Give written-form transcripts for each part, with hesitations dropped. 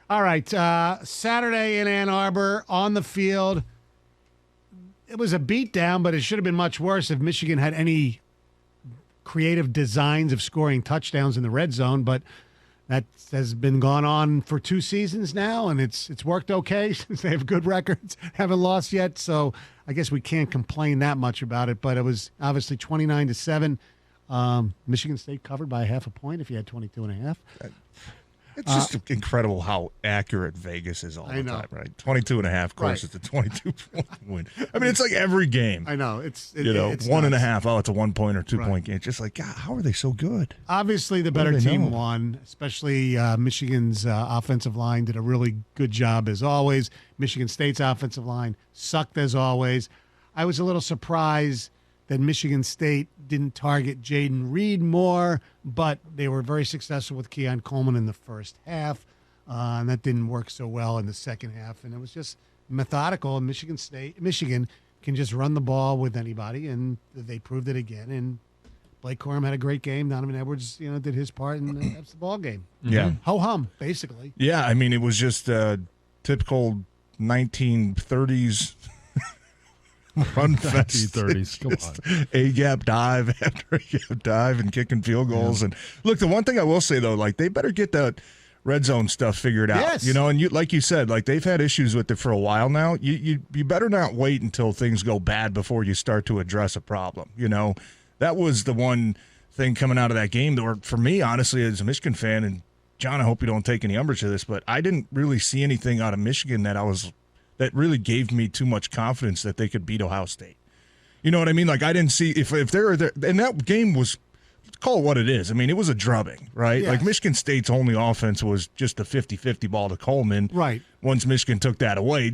All right, Saturday in Ann Arbor on the field. It was a beatdown, but it should have been much worse if Michigan had any creative designs of scoring touchdowns in the red zone. But that has been gone on for 2 seasons now, and it's worked okay since they have good records, haven't lost yet. So I guess we can't complain that much about it. But it was obviously 29-7. Michigan State covered by half a point if you had 22.5. It's just incredible how accurate Vegas is all the time, right? 22.5, of course, it's a 22-point win. I mean, it's like every game. I know. It's 1.5. Oh, it's a 1-point or 2-point game. It's just like, God, how are they so good? Obviously, the better team won, especially Michigan's offensive line did a really good job as always. Michigan State's offensive line sucked as always. I was a little surprised that Michigan State didn't target Jaden Reed more, but they were very successful with Keon Coleman in the first half, and that didn't work so well in the second half. And it was just methodical, and Michigan can just run the ball with anybody, and they proved it again. And Blake Corum had a great game. Donovan Edwards, did his part, and that's the ball game. Yeah. Ho-hum, basically. Yeah, I mean, it was just typical 1930s run fest. 30s. Come on. A-gap dive after A-gap dive and kicking field goals. And look, the one thing I will say, though, like, they better get that red zone stuff figured out. Yes. And like you said, like, they've had issues with it for a while now. You better not wait until things go bad before you start to address a problem. That was the one thing coming out of that game that, for me, honestly, as a Michigan fan, and John, I hope you don't take any umbrage to this, but I didn't really see anything out of Michigan that really gave me too much confidence that they could beat Ohio State. You know what I mean? Like, I didn't see if they were there, and that game was, call it what it is. I mean, it was a drubbing, right? Yes. Like, Michigan State's only offense was just a 50-50 ball to Coleman. Right. Once Michigan took that away,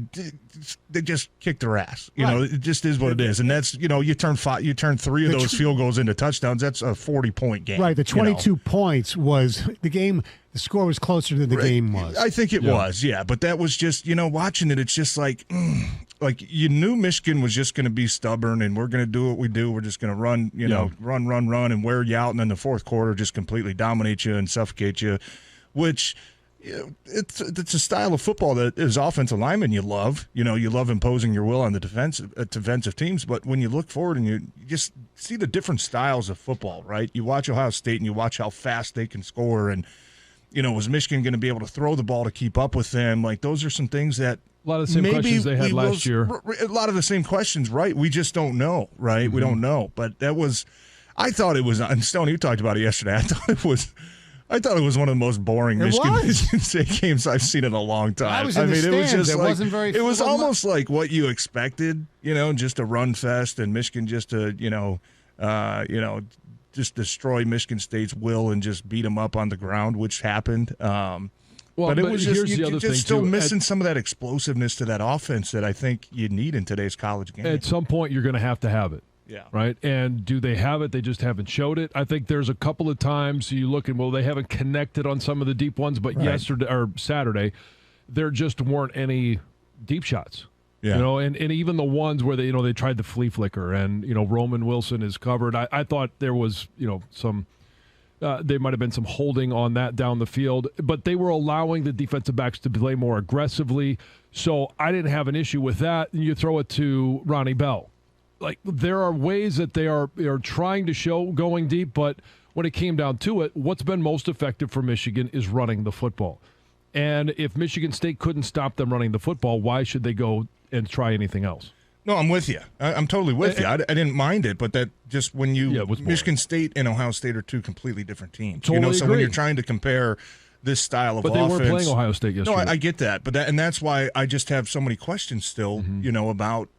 they just kicked their ass. It just is what it is. And that's, you turn 3 of those field goals into touchdowns. That's a 40-point game. Right. The 22 points was the game. The score was closer than the game was. I think it was, yeah. But that was just, watching it, it's just like you knew Michigan was just going to be stubborn and we're going to do what we do. We're just going to run, run and wear you out. And then the fourth quarter just completely dominate you and suffocate you, which it's a style of football that as offensive linemen you love. You love imposing your will on the defensive teams. But when you look forward and you just see the different styles of football, right? You watch Ohio State and you watch how fast they can score and, was Michigan going to be able to throw the ball to keep up with them? Like, those are some things that a lot of the same questions they had last year. A lot of the same questions, right? We just don't know, right? Mm-hmm. We don't know. But I thought it was, and Stoney, you talked about it yesterday. I thought it was one of the most boring Michigan State games I've seen in a long time. I mean, it was just it was almost like what you expected, just a run fest and Michigan just to, just destroy Michigan State's will and just beat them up on the ground, which happened. But it was just you're just still missing some of that explosiveness to that offense that I think you need in today's college game. At some point, you're going to have it. Yeah. Right? And do they have it? They just haven't showed it. I think there's a couple of times you look and, they haven't connected on some of the deep ones, but yesterday or Saturday, there just weren't any deep shots. Yeah. And even the ones where they tried the flea flicker and, Roman Wilson is covered. I thought there was, some there might have been some holding on that down the field, but they were allowing the defensive backs to play more aggressively. So I didn't have an issue with that. And you throw it to Ronnie Bell. Like, there are ways that they are trying to show going deep, but when it came down to it, what's been most effective for Michigan is running the football. And if Michigan State couldn't stop them running the football, why should they go and try anything else? No, I'm with you. I'm totally with you. I didn't mind it, but that just when Michigan State and Ohio State are two completely different teams. Totally so agree. when you're trying to compare this style of offense. But they weren't playing Ohio State yesterday. No, I get that. But that's why I just have so many questions still, about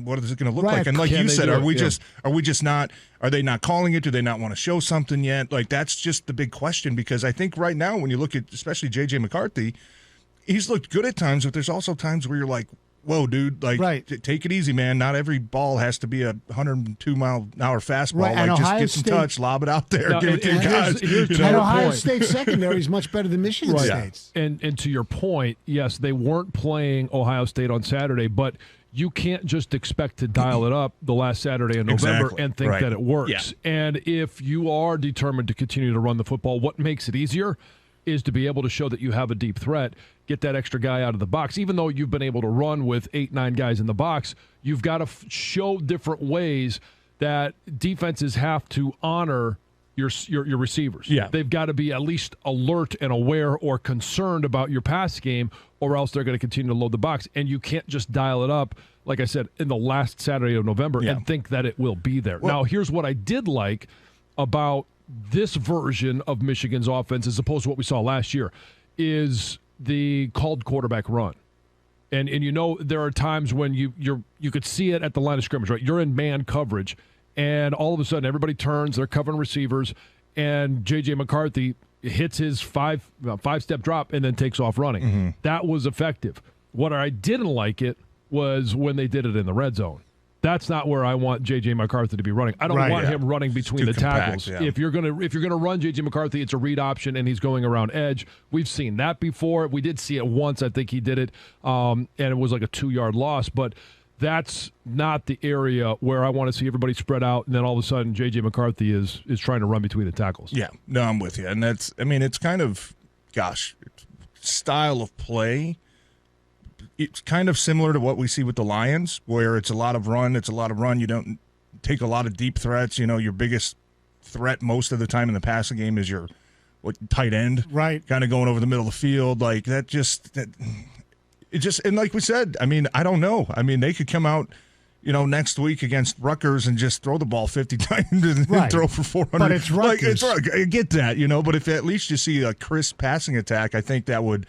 what is it going to look like? And like you said, are they not calling it? Do they not want to show something yet? Like, that's just the big question, because I think right now when you look at especially J.J. McCarthy, he's looked good at times, but there's also times where you're like, whoa, dude, take it easy, man. Not every ball has to be a 102-mile-an-hour fastball. Right. Like, just get some State, touch, lob it out there, give it to your guys. And Ohio State secondary is much better than Michigan State's. And to your point, yes, they weren't playing Ohio State on Saturday, but you can't just expect to dial it up the last Saturday in November and think that it works. Yeah. And if you are determined to continue to run the football, what makes it easier is to be able to show that you have a deep threat, get that extra guy out of the box. Even though you've been able to run with 8-9 guys in the box, you've got to show different ways that defenses have to honor your receivers. Yeah. They've got to be at least alert and aware or concerned about your pass game, or else they're going to continue to load the box. And you can't just dial it up, like I said, in the last Saturday of November and think that it will be there. Well, now, here's what I did like about this version of Michigan's offense as opposed to what we saw last year is the called quarterback run. And you know, there are times when you could see it at the line of scrimmage, right? You're in man coverage, and all of a sudden everybody turns, they're covering receivers, and J.J. McCarthy hits his five-step drop and then takes off running. Mm-hmm. That was effective. What I didn't like it was when they did it in the red zone. That's not where I want J.J. McCarthy to be running. I don't want him running between the tackles. Compact, If you're gonna run J.J. McCarthy, it's a read option, and he's going around edge. We've seen that before. We did see it once. I think he did it, and it was like a 2-yard loss. But that's not the area where I want to see everybody spread out, and then all of a sudden J.J. McCarthy is trying to run between the tackles. Yeah, no, I'm with you. And it's kind of, style of play. It's kind of similar to what we see with the Lions, where it's a lot of run. You don't take a lot of deep threats. You know, your biggest threat most of the time in the passing game is your tight end, right? Kind of going over the middle of the field, like that. And like we said, I don't know. They could come out, next week against Rutgers and just throw the ball 50 times and throw for 400. But it's Rutgers. I get that, But if at least you see a crisp passing attack, I think that would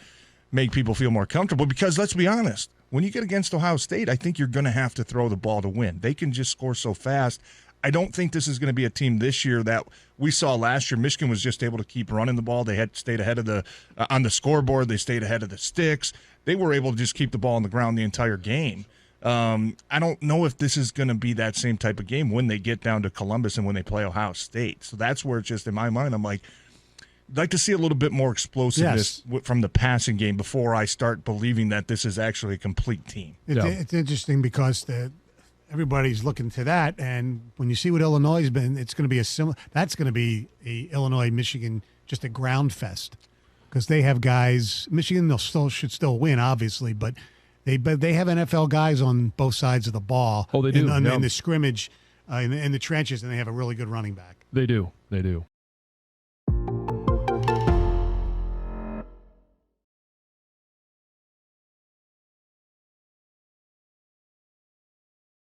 make people feel more comfortable, because let's be honest, when you get against Ohio State, I think you're going to have to throw the ball to win. They can just score so fast. I don't think this is going to be a team this year that we saw last year. Michigan was just able to keep running the ball. They had stayed ahead of on the scoreboard. They stayed ahead of the sticks. They were able to just keep the ball on the ground the entire game. I don't know if this is going to be that same type of game when they get down to Columbus and when they play Ohio State. So that's where it's just, in my mind, I'm like, I'd like to see a little bit more explosiveness from the passing game before I start believing that this is actually a complete team. It's interesting because everybody's looking to that, and when you see what Illinois has been, it's going to be that's going to be a Illinois-Michigan, just a ground fest, because they have guys. Michigan should still win, obviously, but they have NFL guys on both sides of the ball. Oh, they do. In the scrimmage, in the trenches, and they have a really good running back. They do.